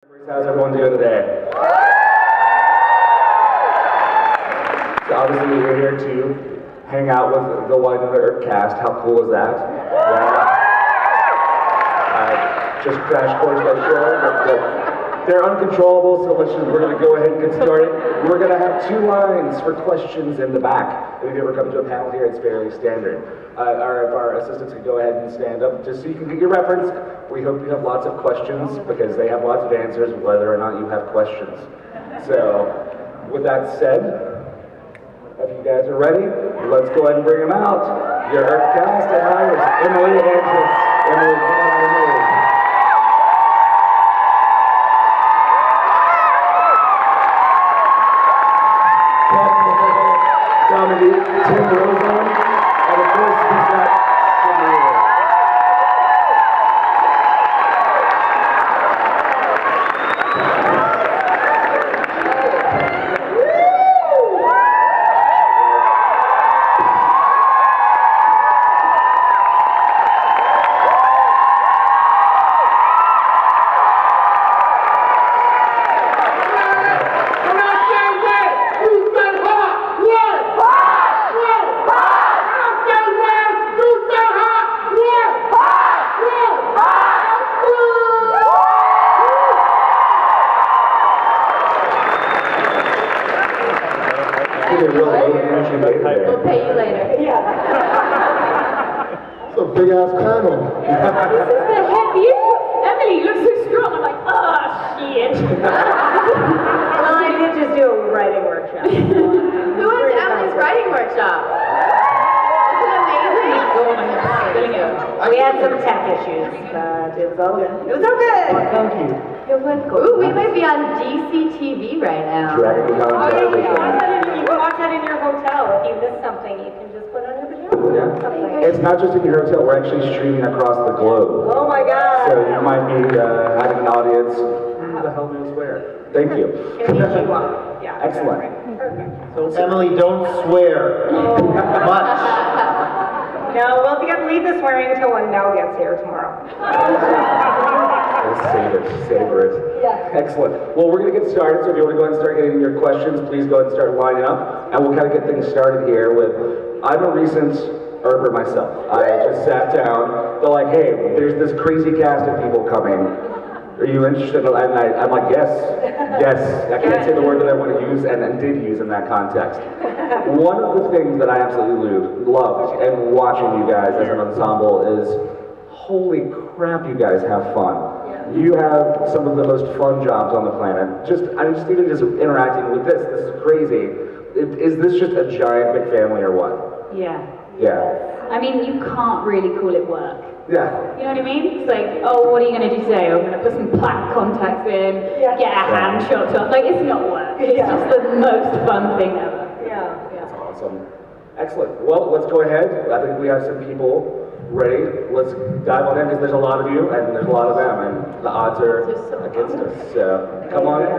How's everyone doing today? So obviously we're here to hang out with the Wynonna Earp cast. How cool is that? Yeah. Just crash course by shore, but they're uncontrollable, so we're going to go ahead and get started. We're going to have 2 lines for questions in the back. If you ever come to a panel here, it's fairly standard. Our assistants can go ahead and stand up just so you can get your reference. We hope you have lots of questions because they have lots of answers whether or not you have questions. So, with that said, if you guys are ready, let's go ahead and bring them out. Your Earp cast and hires, Emily and Emily, come on, Emily. Dominique, Tim Rosen, and of course we've got Samir. We'll pay you later. Yeah. It's a big ass panel. This is the heaviest. Emily, you look so strong. I'm like, oh, shit. Well, I did just do a writing workshop. Who went to Emily's writing workshop? Isn't it amazing? We had some tech issues, but it was all good. It was all good. Thank you. Ooh, we might be on DCTV right now. DragonCon television. You can watch that in your hotel. If you miss something, you can just put on your pajamas. Yeah. It's not just in your hotel, we're actually streaming across the globe. Oh my God. So you might be having an audience, who the hell knows where. Thank you. Konnichiwa. Yeah. Excellent. Perfect. So Emily, don't swear much. No, we'll leave the swearing until when Mel gets here tomorrow. Savor it. Yeah. Excellent. Well, we're going to get started, so if you want to go ahead and start getting your questions, please go ahead and start lining up, and we'll kind of get things started here with, I'm a recent Earper myself. I just sat down, they're like, hey, there's this crazy cast of people coming. Are you interested? And I'm like, yes. I can't say the word that I want to use and did use in that context. One of the things that I absolutely loved and watching you guys as an ensemble is, holy crap, you guys have fun. You have some of the most fun jobs on the planet. I'm just even interacting with this. This is crazy. Is this just a giant big family or what? Yeah. Yeah. I mean, you can't really call it work. Yeah. You know what I mean? It's like, oh, what are you going to do today? I'm going to put some black contacts in, get a hand chopped off. Like, it's not work. It's just the most fun thing ever. Yeah. That's awesome. Excellent. Well, let's go ahead. I think we have some people ready. Let's dive on in because there's a lot of you and there's a lot of them, and the odds are against us. So come on in.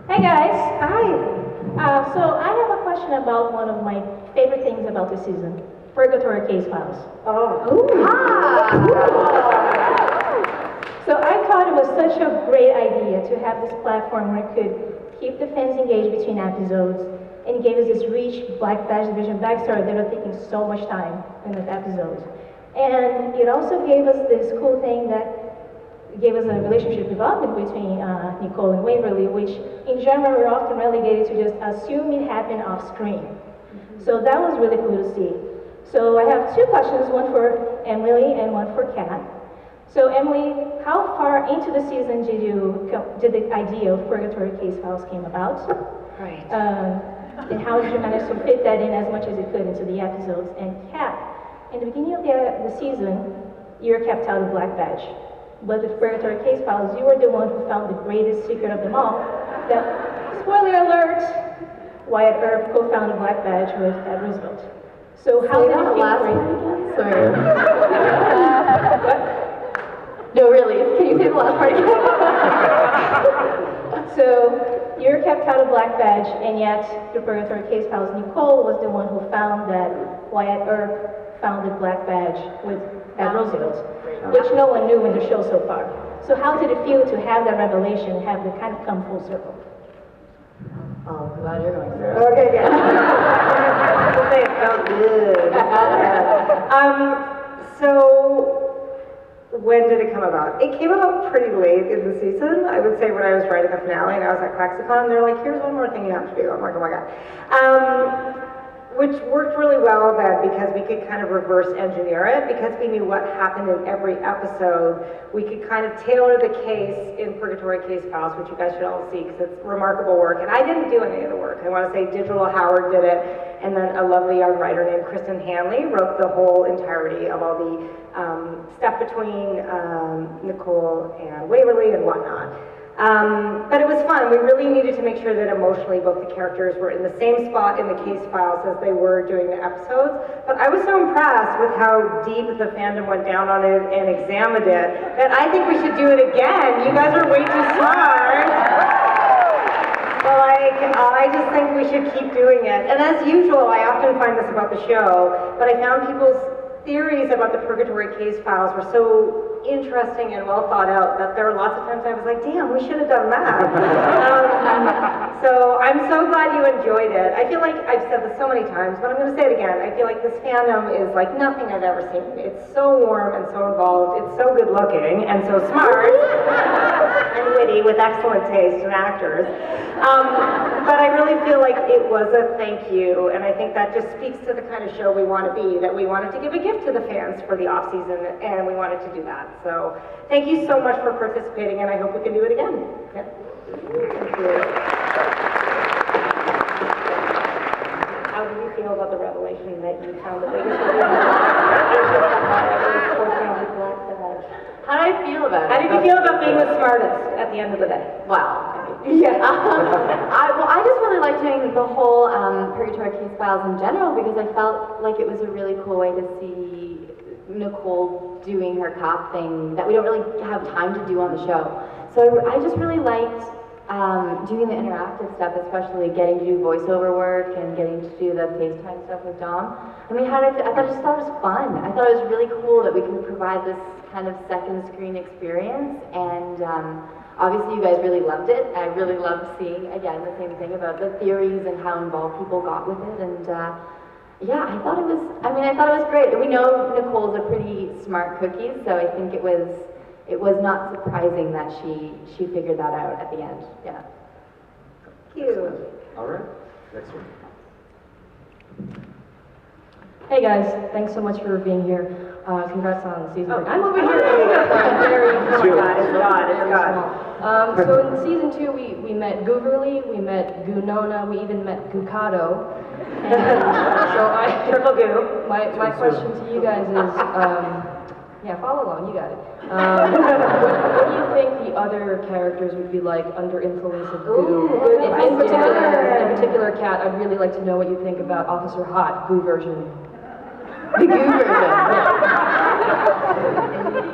Hey guys. Hi. So I have a question about one of my favorite things about this season, Purgatory Case Files. Oh. So I thought it was such a great idea to have this platform where it could keep the fans engaged between episodes, and it gave us this rich Black Badge Division backstory that are taking so much time in the episodes. And it also gave us this cool thing that gave us a relationship development between Nicole and Waverly, which in general we're often relegated to just assume it happened off screen. So that was really cool to see. So I have 2 questions, one for Emily and one for Kat. So Emily, how far into the season did the idea of Purgatory Case Files came about? Right. And how did you manage to fit that in as much as you could into the episodes? And Kat, in the beginning of the season, you were kept out of Black Badge. But with Purgatory Case Files, you were the one who found the greatest secret of them all. That, spoiler alert, Wyatt Earp co-founded Black Badge with Ed Roosevelt. So how did it feel last for you? part again? Sorry. No, really. Can you say the last part again? So you're kept out of Black Badge, and yet through Purgatory Case Files, Nicole was the one who found that Wyatt Earp founded Black Badge with Ed Roosevelt, which no one knew in the show so far. So how did it feel to have that revelation, have it kind of come full circle? Oh, I'm glad you're going there. Okay, good. We'll say it felt good. So, when did it come about? It came about pretty late in the season. I would say when I was writing the finale and I was at Claxicon, they're like, here's one more thing you have to do. I'm like, oh my God. Which worked really well then because we could kind of reverse engineer it. Because we knew what happened in every episode, we could kind of tailor the case in Purgatory Case Files, which you guys should all see because it's remarkable work. And I didn't do any of the work. I want to say Digital Howard did it, and then a lovely young writer named Kristen Hanley wrote the whole entirety of all the stuff between Nicole and Waverly and whatnot. But it was fun. We really needed to make sure that emotionally both the characters were in the same spot in the case files as they were during the episodes. But I was so impressed with how deep the fandom went down on it and examined it that I think we should do it again. You guys are way too smart. But I just think we should keep doing it. And as usual, I often find this about the show, but I found people's theories about the Purgatory Case Files were so interesting and well thought out that there were lots of times I was like, damn, we should have done that. So I'm so glad you enjoyed it. I feel like I've said this so many times, but I'm going to say it again. I feel like this fandom is like nothing I've ever seen. It's so warm and so involved. It's so good looking and so smart and witty with excellent taste in actors. But I really feel like it was a thank you, and I think that just speaks to the kind of show we want to be, that we wanted to give a gift to the fans for the off-season, and we wanted to do that. So thank you so much for participating, and I hope we can do it again. Yeah. Thank you. How did you feel about the revelation that you found the biggest How did I feel about it? How did you feel about being the smartest at the end of the day? Wow. Yeah. I just really liked doing the whole Purgatory Case Files in general because I felt like it was a really cool way to see Nicole doing her cop thing that we don't really have time to do on the show. So I just really liked doing the interactive stuff, especially getting to do voiceover work and getting to do the FaceTime stuff with Dom. I mean, I just thought it was fun. I thought it was really cool that we could provide this kind of second screen experience, and obviously you guys really loved it. I really loved seeing, again, the same thing about the theories and how involved people got with it, and yeah, I thought it was great. We know Nicole's a pretty smart cookie, so I think it was not surprising that she figured that out at the end. Yeah. Thank you. All right, next one. Hey guys, thanks so much for being here. Congrats on the season. I'm over here. It's God. So in season 2, we met Gooverly, we met Wynonna, we even met Gukado. And so Triple goo. my question to you guys is, yeah, follow along, you got it. What do you think the other characters would be like under influence of goo? In particular, Kat, I'd really like to know what you think about Officer Hot, goo version. The goo version.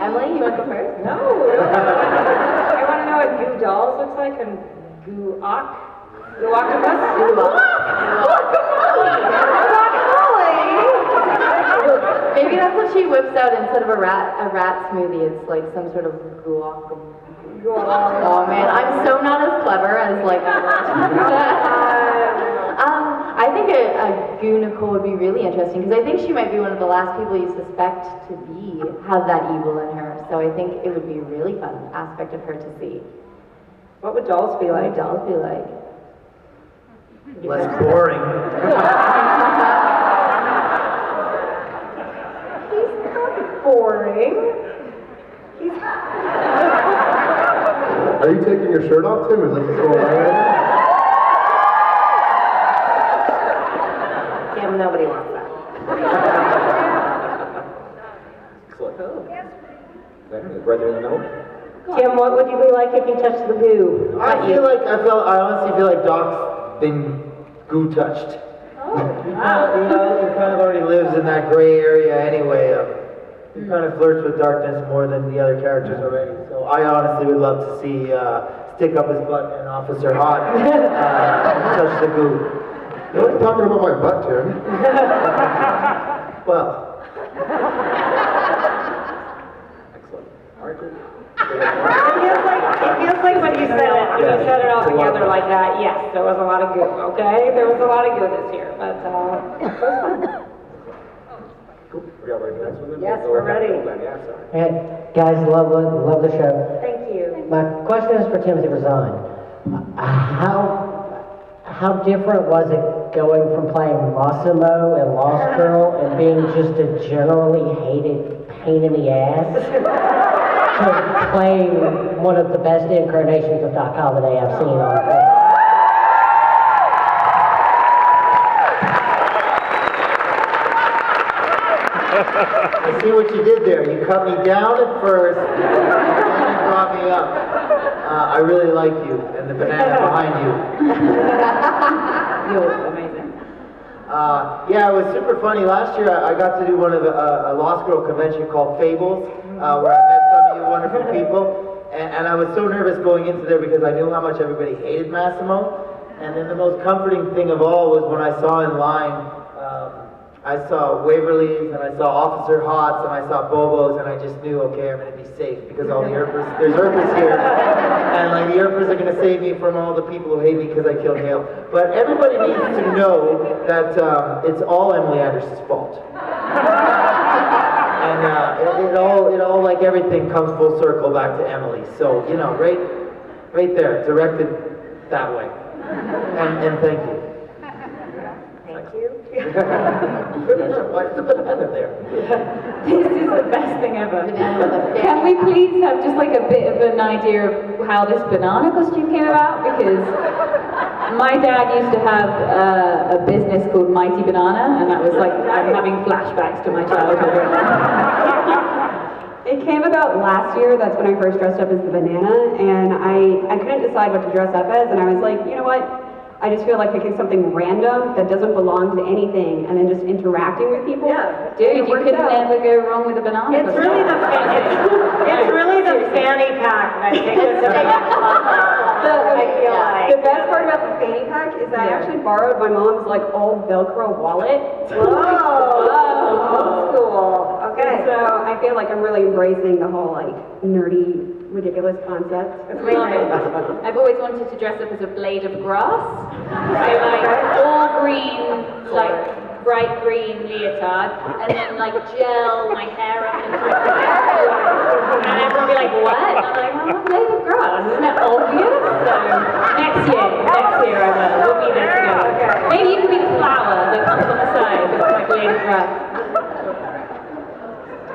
Emily, you want to go first? No. I want to know what goo dolls looks like and goo octopus. Maybe that's what she whips out instead of a rat smoothie. It's like some sort of guacamole. Oh man, I'm so not as clever as like. I think a goo Nicole would be really interesting because I think she might be one of the last people you suspect to have that evil in her. So I think it would be a really fun aspect of her to see. What would dolls be What like? would dolls be like? Less boring. Boring. Are you taking your shirt off, Tim? Is that what's going on right now? Tim, nobody wants that. Excellent. Brother in the middle. Tim, what would you be like if you touched the goo? I honestly feel like Doc's been goo touched. He kind of already lives in that gray area anyway. He kind of flirts with darkness more than the other characters already. So I honestly would love to see stick up his butt and Officer Hot touch the goo. You're talking about my butt, Tim. Well, Excellent. All right, good. feels like when you said it all together like that, yes, there was a lot of goo, okay? There was a lot of goo this year, but it was fun. Cool. Are y'all ready for the next one then? Yes, we're ready. Yeah, sorry. Hey, guys, love the show. Thank you. My question is for Timothy Razan. How different was it going from playing Massimo in Lost Girl and being just a generally hated pain in the ass to playing one of the best incarnations of Doc Holliday I've seen on film? I see what you did there. You cut me down at first, and then you brought me up. I really like you, and the banana behind you. You're amazing. Yeah, it was super funny. Last year, I got to do one of the a Lost Girl convention called Fables, where I met some of you wonderful people. And I was so nervous going into there because I knew how much everybody hated Massimo. And then the most comforting thing of all was when I saw in line, I saw Waverly's, and I saw Officer Hots, and I saw Bobo's, and I just knew, okay, I'm going to be safe because all the Earpers, there's Earpers here, and like the Earpers are going to save me from all the people who hate me because I killed Hale. But everybody needs to know that it's all Emily Anderson's fault. And it all like everything comes full circle back to Emily. So, you know, right there, directed that way. And thank you. Thank you. What's the banana there? This is the best thing ever. Can we please have just like a bit of an idea of how this banana costume came about? Because my dad used to have a business called Mighty Banana, and that was like, I'm having flashbacks to my childhood right now. It came about last year. That's when I first dressed up as the banana, and I couldn't decide what to dress up as, and I was like, you know what? I just feel like picking something random that doesn't belong to anything and then just interacting with people. Yeah. Dude, you could never go wrong with a banana It's costume. really the fanny pack that takes us to the next level. I feel like. The best part about the fanny pack is I actually borrowed my mom's like old Velcro wallet. Whoa. Old school. Okay. So I feel like I'm really embracing the whole like nerdy, ridiculous concept. It's amazing. I've always wanted to dress up as a blade of grass. So like all green, like bright green leotard, and then like gel my hair up into a and everyone would be like, what? And I'm like, I'm a blade of grass, isn't that obvious? So next year I will. We'll be there together. Okay. Maybe you can be the flower that comes on the side with my blade of grass.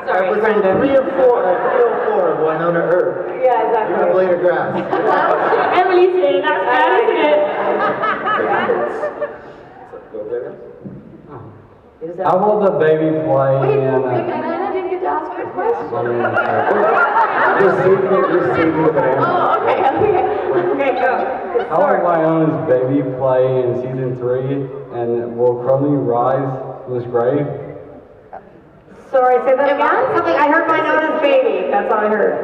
Sorry, Episode Brandon. 304 of Wynonna Earp. Yeah, exactly. You're a blade of grass. Emily's here, that's bad, isn't it? Go there. How will the baby play Wait, in? I didn't get to ask her a question. You're saving the banana. Oh, okay. Okay, go. How will Wynonna's baby play in season 3? And will Crowley rise from his grave? Sorry, say that again? Something, I heard Wynonna's baby. That's all I heard.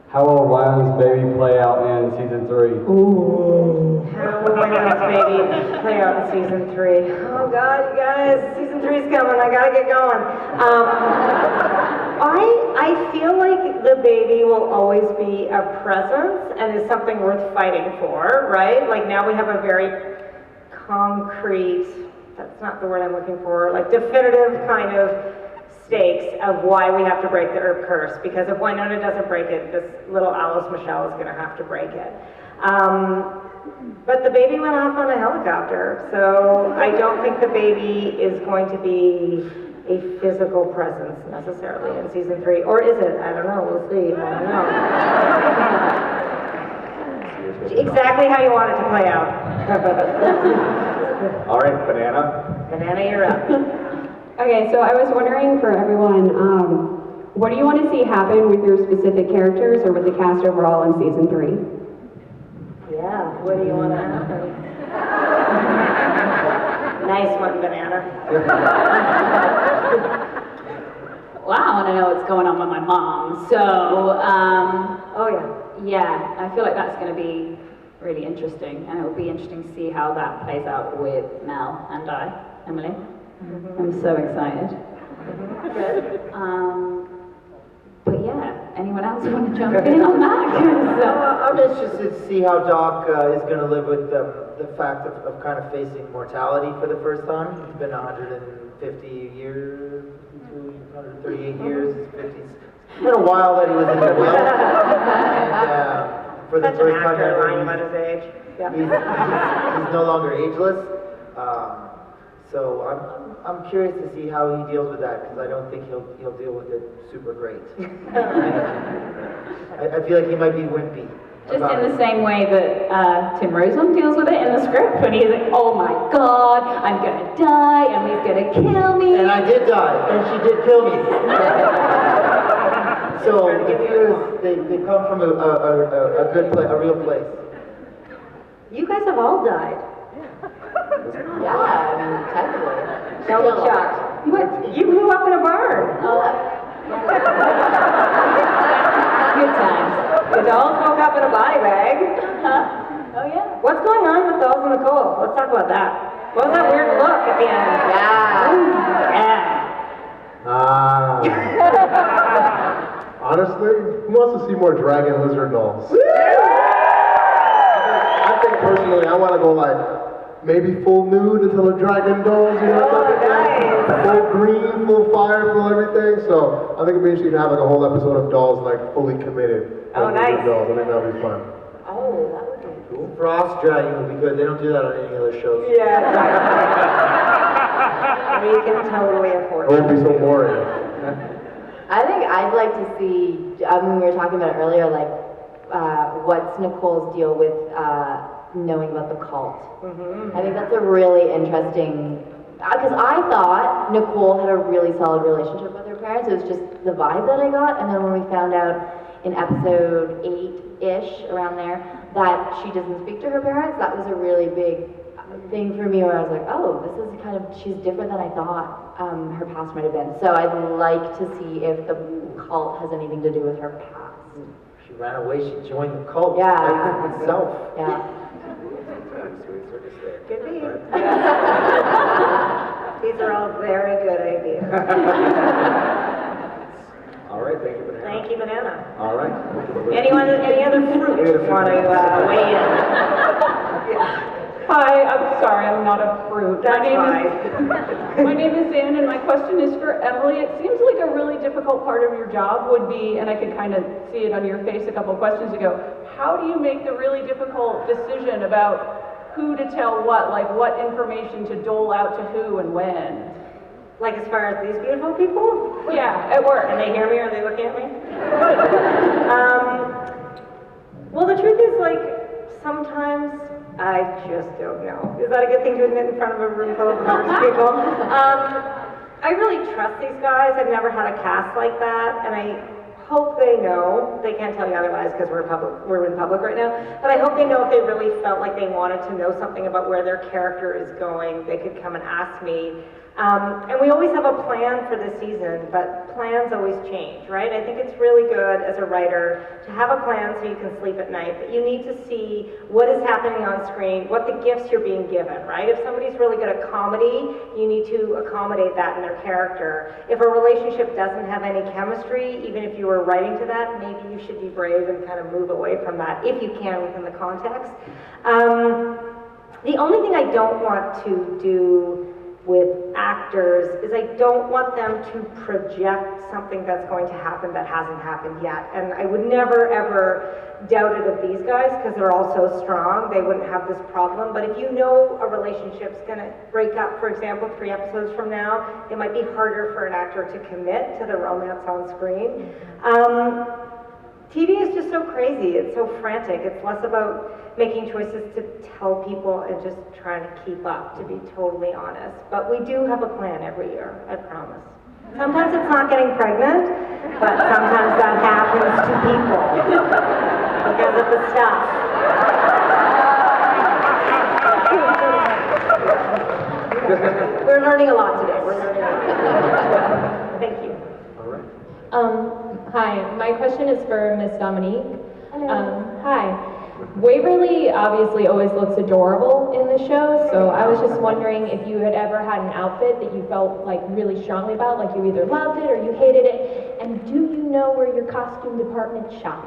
How will Wynonna's baby play out in season 3? How will Wynonna's baby play out in season 3? Oh God, you guys, season 3's coming. I gotta get going. I feel like the baby will always be a presence and is something worth fighting for, right? Like now we have a very concrete, that's not the word I'm looking for, like definitive kind of stakes of why we have to break the Earp curse, because if Wynonna doesn't break it, this little Alice Michelle is going to have to break it. But the baby went off on a helicopter, so I don't think the baby is going to be a physical presence necessarily in season 3, or is it? I don't know. We'll see. I don't know. Exactly how you want it to play out. All right, banana. Banana, you're up. Okay, so I was wondering for everyone, what do you want to see happen with your specific characters or with the cast overall in season 3? Yeah, what do you want to happen? Nice one, banana. Well, I want to know what's going on with my mom. So, Oh yeah. yeah, I feel like that's going to be really interesting, and it will be interesting to see how that plays out with Mel and Emily. I'm so excited. Good. But yeah, anyone else want to jump in on that? 'Cause, I'm interested to see how Doc is going to live with the fact of kind of facing mortality for the first time. It's been 150 years, 138 years, 50. It's been a while that he was in the will. And for the Such first an time actor ever, lying about his age. Yeah. he's no longer ageless. So I'm curious to see how he deals with that, because I don't think he'll deal with it super great. I feel like he might be wimpy. just in the same way that Tim Rosen deals with it in the script, when he's like, oh my god, I'm gonna die, Emily's gonna kill me. And I did die, and she did kill me. So the fears, they come from a good place, a real place. You guys have all died. Yeah, I mean, technically. Don't look shocked. What? You blew up in a barn. Good times. The dolls woke up in a body bag. Oh yeah. What's going on with Dolls and Nicole? Let's talk about that. What was that weird look at the end? Yeah. Honestly, who wants to see more dragon lizard dolls? I think personally, I want to go like maybe full nude until the dragon dolls, you know, something like full green, full fire, full everything. So I think it'd be interesting to have like a whole episode of dolls like fully committed. Oh, nice. Dolls. I think that'd be fun. Oh, that would be cool. Frost dragging would be good. They don't do that on any other shows. Yeah. We can totally afford It won't it. be so boring. I think I'd like to see, we were talking about it earlier, like, what's Nicole's deal with knowing about the cult? I think that's a really interesting, because I thought Nicole had a really solid relationship with her parents. It was just the vibe that I got, and then when we found out in episode 8-ish, around there, that she doesn't speak to her parents, that was a really big thing for me, where I was like, oh, this is kind of, she's different than I thought her past might have been. So I'd like to see if the cult has anything to do with her past. She ran away, she joined the cult. Yeah. Right with herself. Yeah. Could be. These are all very good ideas. All right, thank you, Banana. Thank you, Banana. All right. Any other fruit want to weigh in? Hi, I'm sorry, I'm not a fruit. That's My name is Dan, and my question is for Emily. It seems like a really difficult part of your job would be, and I could kind of see it on your face a couple of questions ago, how do you make the really difficult decision about who to tell what, like what information to dole out to who and when? Like as far as these beautiful people? Yeah, at work. And they hear me or they look at me? Well, the truth is, like, sometimes I just don't know. Is that a good thing to admit in front of a room full of nervous people? I really trust these guys. I've never had a cast like that, and I hope they know. They can't tell you otherwise because we're in public right now. But I hope they know if they really felt like they wanted to know something about where their character is going, they could come and ask me. And we always have a plan for the season, but plans always change, right? I think it's really good as a writer to have a plan so you can sleep at night, but you need to see what is happening on screen, what the gifts you're being given, right? If somebody's really good at comedy, you need to accommodate that in their character. If a relationship doesn't have any chemistry, even if you were writing to that, maybe you should be brave and kind of move away from that, if you can within the context. The only thing I don't want to do with actors is I don't want them to project something that's going to happen that hasn't happened yet. And I would never ever doubt it of these guys because they're all so strong, they wouldn't have this problem. But if you know a relationship's gonna break up, for example, 3 episodes from now, it might be harder for an actor to commit to the romance on screen. TV is just so crazy, it's so frantic. It's less about making choices to tell people and just trying to keep up, to be totally honest. But we do have a plan every year, I promise. Sometimes it's not getting pregnant, but sometimes that happens to people because of the stuff. We're learning a lot today. Thank you. All right. Hi, my question is for Miss Dominique. Hi. Waverly obviously always looks adorable in the show, so I was just wondering if you had ever had an outfit that you felt like really strongly about, like you either loved it or you hated it, and And do you know where your costume department shops?